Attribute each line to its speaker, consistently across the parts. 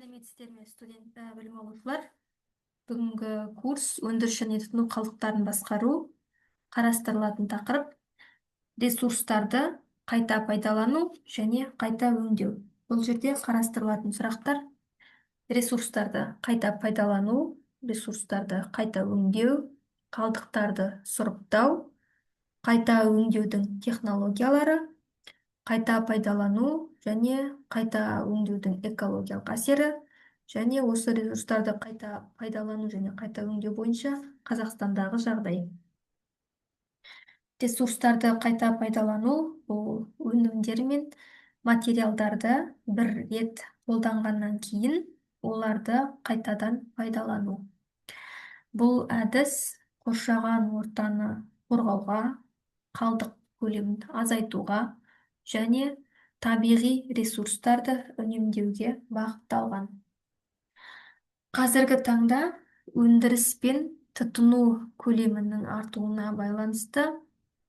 Speaker 1: Сәлеметсіздер ме, студент білім алушылар? Бүгінгі курс өндіріс және тұтыну қалдықтарын басқару қарастырылатын тақырып ресурстарды қайта пайдалану және қайта өңдеу. Бұл жерде қарастырылатын сұрақтар: ресурстарды қайта пайдалану, ресурстарды қайта өңдеу, қалдықтарды сұрыптау, қайта өңдеудің технологиялары, қайта пайдалану және қайта өңдеудің экологиялық әсері, және осы ресурстарды қайта пайдалану және қайта өңдеу бойынша Қазақстандағы жағдай. Ресурстарды қайта пайдалану бұл өнімдер мен материалдарды бір рет қолданғаннан кейін оларды қайтадан пайдалану. Бұл әдіс қоршаған ортаны қорғауға, қалдық көлемін азайтуға және табиғи ресурстарды үнемдеуге бағытталған. Қазіргі таңда өндіріс пен тұтыну көлемінің артуына байланысты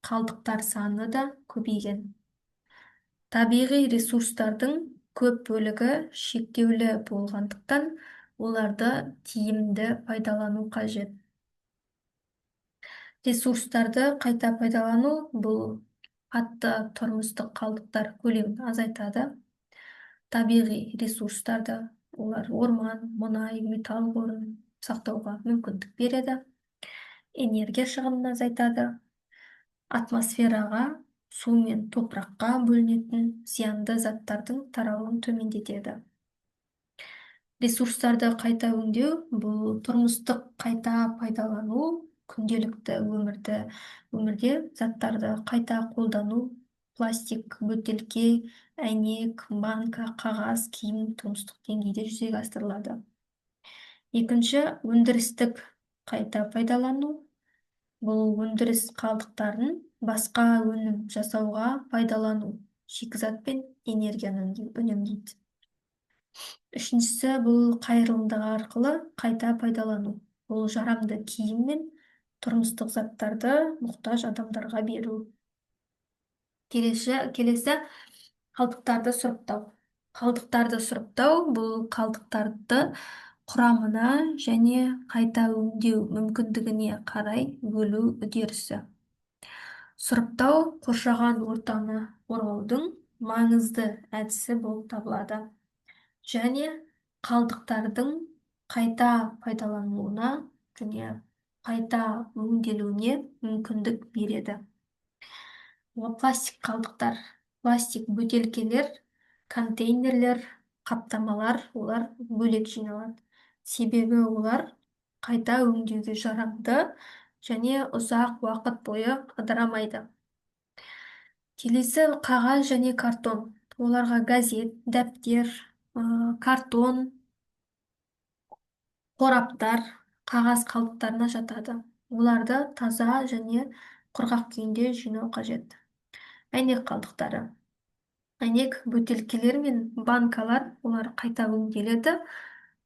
Speaker 1: қалдықтар саны да көбейген. Табиғи ресурстардың көп бөлігі шектеулі болғандықтан оларды тиімді пайдалану қажет. Ресурстарды қайта пайдалану бұл қатты тұрмыстық қалдықтар көлемін азайтады. Табиғи ресурстарды, олар орман, мұнай, металл қорын сақтауға мүмкіндік береді. Энергия шығынын азайтады. Атмосфераға, су мен топыраққа бөлінетін зиянды заттардың таралуын төмендетеді. Ресурстарды қайта өңдеу бұл тұрмыстық қайта пайдалану, күнделікті өмірде заттарды қайта қолдану, пластик, бөтелке, әйнек, банка, қағаз, киім тұрмыстық деңгейде жүзеге асырылады. Екінші, өндірістік қайта пайдалану. Бұл өндіріс қалдықтарын басқа өнім жасауға пайдалану, шикізат пен энергияны үнемдейді. Үшіншісі, бұл қайырымдылық арқылы қайта пайдалану. Бұл жарамды киім мен тұрмыстық заттарды мұқтаж адамдарға беру. Келесі қалдықтарды сұрыптау. Қалдықтарды сұрыптау бұл қалдықтарды құрамына және қайта өңдеу мүмкіндігіне қарай бөлу үдерісі. Сұрыптау қоршаған ортаны қорғаудың маңызды әдісі болып табылады және қалдықтардың қайта пайдалануына және қайта өңделуіне мүмкіндік береді. Пластик қалдықтар, пластик бөтелкелер, контейнерлер, қаптамалар, олар бөлек жиналады. Себебі олар қайта өңдеуге жарамды және ұзақ уақыт бойы ыдырамайды. Келесі қағаз және картон. Оларға газет, дәптер, картон, қораптар, қағаз қалдықтарына жатады. Оларды таза және құрғақ күйінде жинау қажет. Әйнек қалдықтары. Әйнек бөтелкелер мен банкалар, олар қайта өңделеді,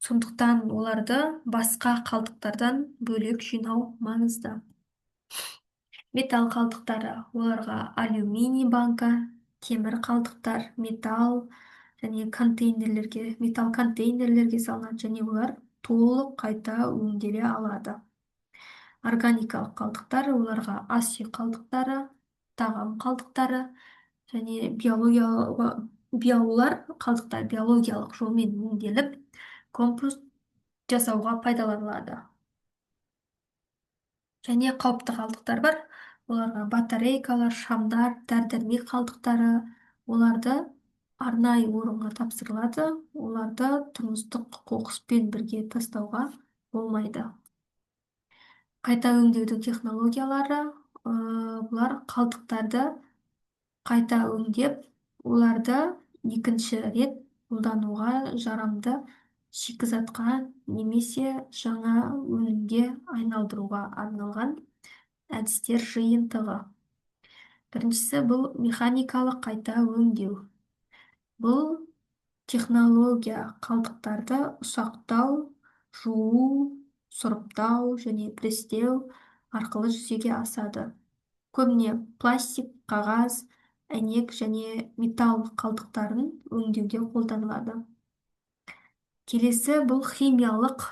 Speaker 1: сондықтан оларды басқа қалдықтардан бөлек жинау маңызды. Металл қалдықтары. Оларға алюминий банка, темір қалдықтар, металл контейнерлерге салынады және олар толық қайта өңделе алады. Органикалық қалдықтар, оларға ас үй қалдықтары, тағам қалдықтары және биоулар қалдықтар биологиялық жолмен өңделіп, компост жасауға пайдаланылады. Және қауіпті қалдықтар бар. Оларға батарейкалар, шамдар, дәрі-дәрмек қалдықтары, оларды арнайы орынға тапсырылады. Оларды тұрмыстық қоқыспен бірге тастауға болмайды. Қайта өңдеудің технологиялары, бұлар қалдықтарды қайта өңдеп, оларды екінші рет қолдануға жарамды шикізатқа немесе жаңа өнімге айналдыруға арналған әдістер жиынтығы. Біріншісі бұл механикалық қайта өңдеу. Бұл технология қалдықтарды ұсақтау, жуу, сұрыптау және престеу арқылы жүзеге асады. Көбіне пластик, қағаз, әйнек және металл қалдықтарын өңдеуге қолданылады. Келесі бұл химиялық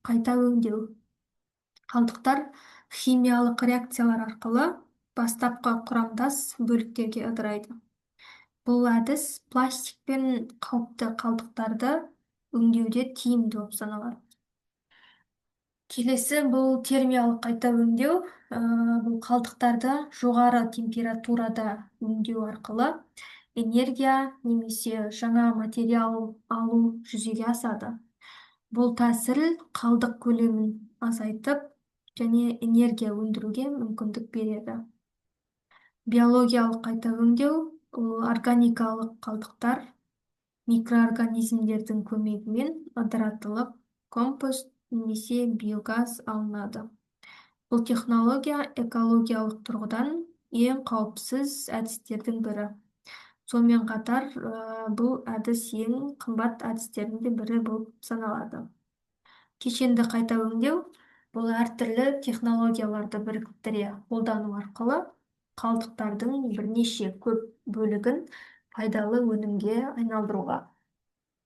Speaker 1: қайта өңдеу. Қалдықтар химиялық реакциялар арқылы бастапқы құрамдас бөліктерге ыдырайды. Бұл әдіс пластик пен қауіпті қалдықтарды өңдеуде тиімді болып саналады. Келесі бұл термиялық қайта өңдеу. Бұл қалдықтарды жоғары температурада өңдеу арқылы энергия немесе жаңа материал алу жүзеге асады. Бұл тәсіл қалдық көлемін азайтып және энергия өндіруге мүмкіндік береді. Биологиялық қайта өңдеу ол органикалық қалдықтар микроорганизмдердің көмегімен ыдыратылып, компост немесе биогаз алынады. Бұл технология экологиялық тұрғыдан ең қауіпсіз әдістердің бірі. Сонымен қатар, бұл әдіс ең қымбат әдістердің бірі болып саналады. Кешенді қайта өңдеу бұл әртүрлі технологияларды біріктіре қолдану арқылы қалдықтардың бірнеше көп бөлігін пайдалы өнімге айналдыруға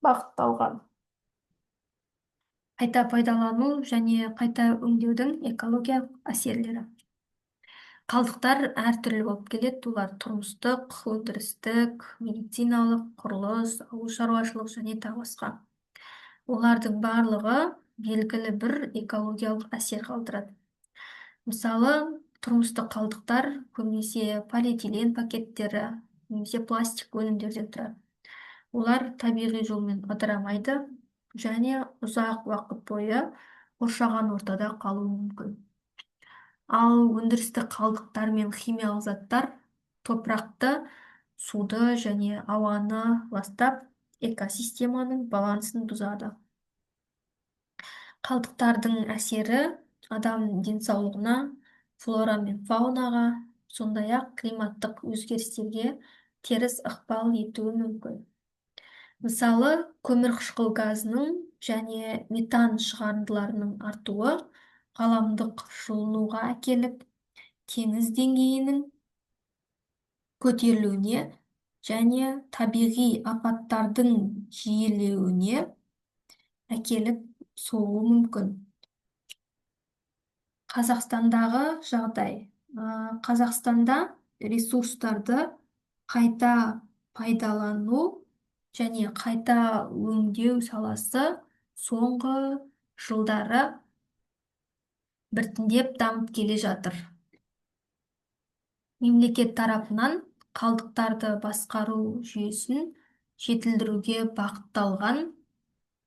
Speaker 1: бағытталған. Қайта пайдалану және қайта өңдеудің экологиялық әсерлері. Қалдықтар әртүрлі болып келеді. Олар тұрмыстық, өндірістік, медициналық, құрылыс, ауыл шаруашылық және тағы басқа. Олардың барлығы белгілі бір экологиялық әсер қалдырады. Мысалы, тұрмыстық қалдықтар көбінесе полиэтилен пакеттері немесе пластик өнімдерден тұрады. Олар табиғи жолмен ыдырамайды және ұзақ уақыт бойы қоршаған ортада қалуы мүмкін. Ал өндірістік қалдықтар мен химиялық заттар топырақты, суды және ауаны ластап, экосистеманың балансын бұзады. Қалдықтардың әсері адам денсаулығына, флора мен фаунаға, сондай-ақ климаттық өзгерістерге теріс ықпал етуі мүмкін. Мысалы, көмірқышқыл газының және метан шығарындыларының артуы ғаламдық жылынуға әкеліп, теңіз деңгейінің көтерілуіне және табиғи апаттардың жиілеуіне әкеліп соғуы мүмкін. Қазақстандағы жағдай. Қазақстанда ресурстарды қайта пайдалану және қайта өңдеу саласы соңғы жылдары біртіндеп дамып келе жатыр. Мемлекет тарапынан қалдықтарды басқару жүйесін жетілдіруге бағытталған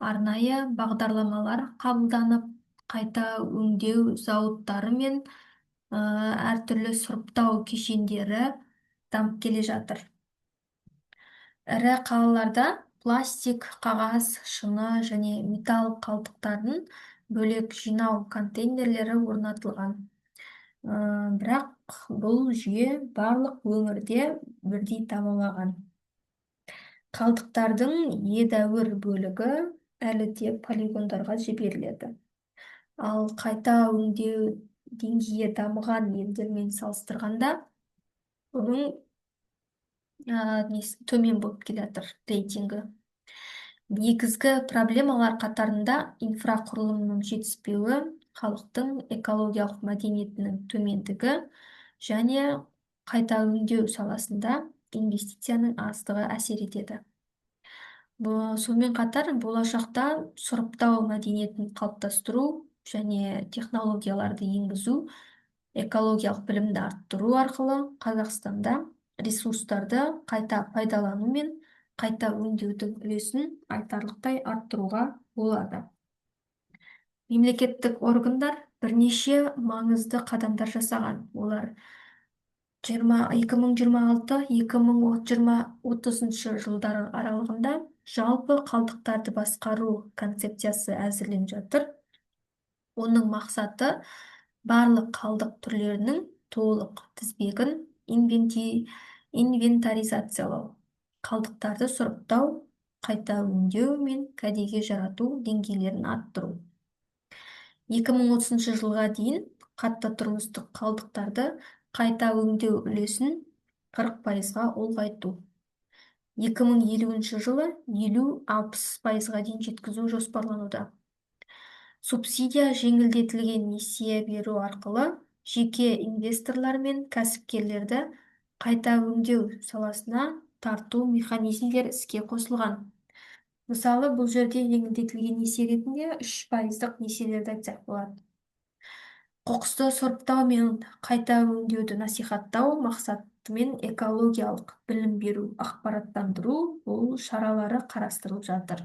Speaker 1: арнайы бағдарламалар қабылданып, қайта өңдеу зауыттары мен әртүрлі сұрыптау кешендері дамып келе жатыр. Ірі қалаларда пластик, қағаз, шыны және металл қалдықтарын бөлек жинау контейнерлері орнатылған. Бірақ бұл жүйе барлық өңірде бірдей дамымаған. Қалдықтардың едәуір бөлігі әлі де полигондарға жіберіледі. Ал қайта өңдеу деңгейі дамыған елдермен салыстырғанда оның төмен болып келе жатыр рейтингі. Негізгі проблемалар қатарында инфрақұрылымның жетіспеуі, халықтың экологиялық мәдениетінің төмендігі және қайта өңдеу саласында инвестицияның аздығы әсер етеді. Сонымен қатар болашақта сұрыптау мәдениетін қалыптастыру және технологияларды енгізу, экологиялық білімді арттыру арқылы Қазақстанда ресурстарды қайта пайдалану мен қайта өңдеудің үлесін айтарлықтай арттыруға болады. Мемлекеттік органдар бірнеше маңызды қадамдар жасаған. Олар 2026-2030 жылдары аралығында жалпы қалдықтарды басқару концепциясы әзірленіп жатыр. Оның мақсаты барлық қалдық түрлерінің толық тізбегін инвентаризациялау, қалдықтарды сұрыптау, қайта өңдеу мен кәдеге жарату деңгейлерін арттыру. 2030 жылға дейін қатты тұрмыстық қалдықтарды қайта өңдеу үлесін 40%-ға ұлғайту. 2050 жылы 50-60%-ға дейін жеткізу жоспарлануда. Субсидия жеңілдетілген несие беру арқылы жеке инвесторлар мен кәсіпкерлерді қайта өңдеу саласына тарту механизмдер іске қосылған. Мысалы, бұл жерде жеңілдетілген несие ретінде 3%-ық несиелерді айтсақ болады. Қоқысты сұрыптау мен қайта өңдеуді насихаттау мақсатымен экологиялық білім беру, ақпараттандыру бұл шаралары қарастырылып жатыр.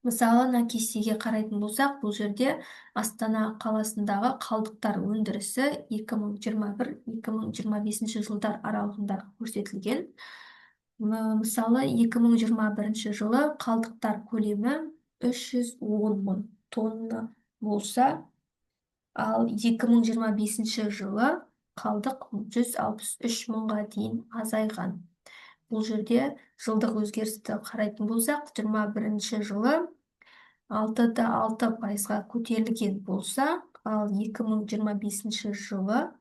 Speaker 1: Мысалы, мына кестеге қарайтын болсақ, бұл жерде Астана қаласындағы қалдықтар өндірісі 2021-2025 жылдар аралығында көрсетілген. Мысалы, 2021 жылы қалдықтар көлемі 310 мың тонна болса, ал 2025 жылы қалдық 163 мыңға дейін азайған. Бұл жерде жылдық өзгерісті қарайтын болсақ, 21 жылы 6,6%-ға көтерілген болса, ал 2025 жылы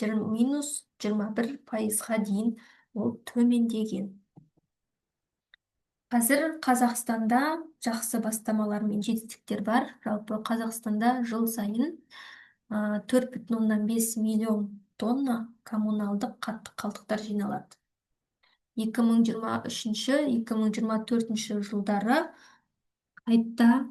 Speaker 1: минус 21%-ға дейін ол төмендеген. Қазір Қазақстанда жақсы бастамалар мен жетістіктер бар. Жалпы Қазақстанда жыл сайын 4,5 миллион тонна коммуналдық қатты қалдықтар жиналады. 2023-2024 жылдары қайта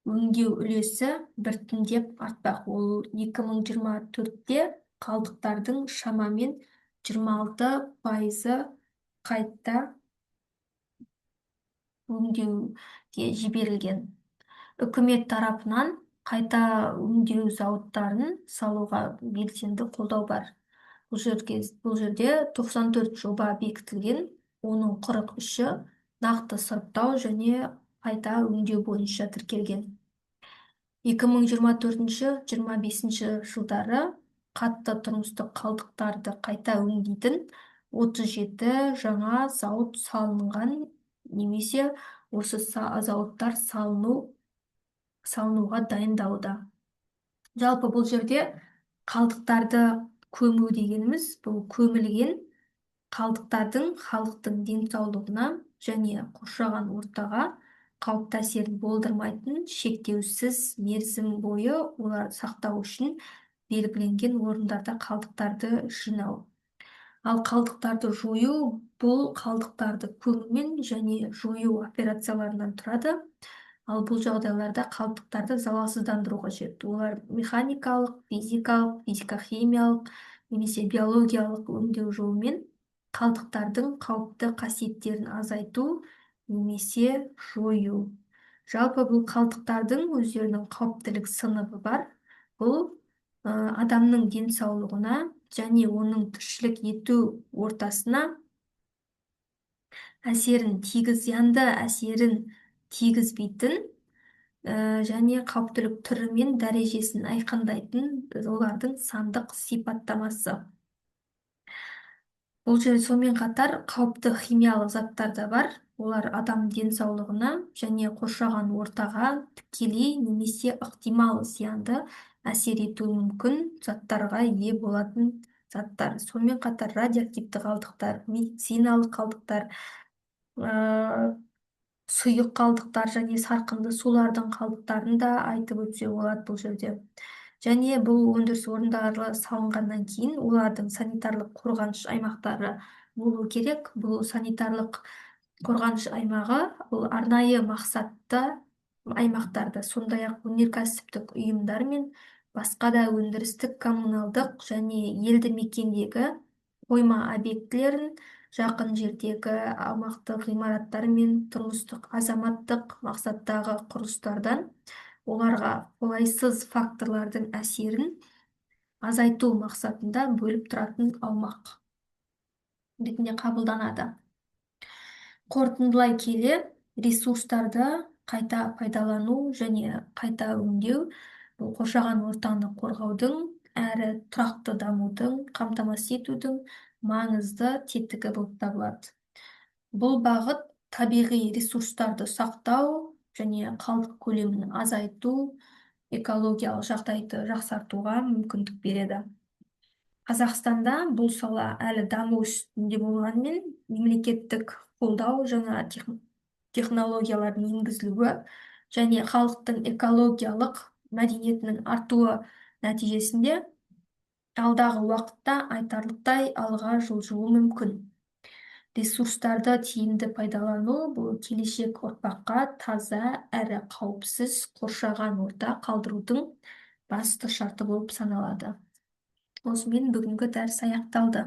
Speaker 1: өңдеу үлесі біртіндеп артпақ. Ол 2024-те қалдықтардың шамамен 26% қайта өңдеуге жіберілген. Үкімет тарапынан қайта өңдеу зауыттарын салуға белсенді қолдау бар. Бұл жерде 94 жоба бекітілген, оның 43-і нақты сұрыптау және қайта өңдеу бойынша тіркелген. 2024-2025 жылдары қатты тұрмыстық қалдықтарды қайта өңдейтін 37 жаңа зауыт салынған, немесе осы зауыттар салынуға дайындалуда. Жалпы бұл жерде қалдықтарды көму дегеніміз, бұл көмілген қалдықтардың халықтың денсаулығына және қоршаған ортаға қауіпті әсерін болдырмайтын шектеусіз мерзім бойы олар сақтау үшін белгіленген орындарда қалдықтарды жинау. Ал қалдықтарды жою бұл қалдықтарды көмумен және жою операцияларынан тұрады. Ал бұл жағдайларда қалдықтарды залалсыздандыру қажет. Олар механикалық, физикалық, физика-химиялық немесе биологиялық өңдеу жолымен қалдықтардың қауіпті қасиеттерін азайту немесе жою. Жалпы бұл қалдықтардың өздерінің қауіптілік сыныбы бар. Бұл адамның денсаулығына және оның тіршілік ету ортасына зиянды әсерін тигізбейтін және қауіптілік түрі мен дәрежесін айқындайтын олардың сандық сипаттамасы. Бұл жерде сонымен қатар қауіпті химиялық заттар да бар. Олар адам денсаулығына және қоршаған ортаға тікелей немесе ықтимал зиянды әсер етуі мүмкін заттарға ие болатын заттар. Сонымен қатар радиоактивті қалдықтар, медициналық қалдықтар, сұйық қалдықтар және сарқынды сулардың қалдықтарын да айтып өтсе болады бұл жерде. Және бұл өндіріс орындары салынғаннан кейін олардың санитарлық қорғаныш аймақтары болу керек. Бұл санитарлық қорғаныш аймағы бұл арнайы мақсатты аймақтарда, сондай-ақ өнеркәсіптік ұйымдар мен басқа да өндірістік, коммуналдық және елді мекендегі қойма объектілерін, жақын жердегі аумақтық ғимараттар мен тұрмыстық азаматтық мақсаттағы құрылыстардан оларға қолайсыз факторлардың әсерін азайту мақсатында бөліп тұратын аумақ ретінде қабылданады. Қорытындылай келе, ресурстарды қайта пайдалану және қайта өңдеу бұл қоршаған ортаны қорғаудың әрі тұрақты дамудың қамтамасыз етудің маңызды тетігі болып табылады. Бұл бағыт табиғи ресурстарды сақтау және қалдық көлемін азайту, экологиялық жағдайды жақсартуға мүмкіндік береді. Қазақстанда бұл сала әлі даму үстінде болғанымен, мемлекеттік қолдау, жаңа технологиялардың енгізілуі және халықтың экологиялық мәдениетінің артуы нәтижесінде алдағы уақытта айтарлықтай алға жылжуы мүмкін. Ресурстарды тиімді пайдалану бұл келешек ұрпаққа таза әрі қауіпсіз қоршаған орта қалдырудың басты шарты болып саналады. Осымен бүгінгі дәріс аяқталды.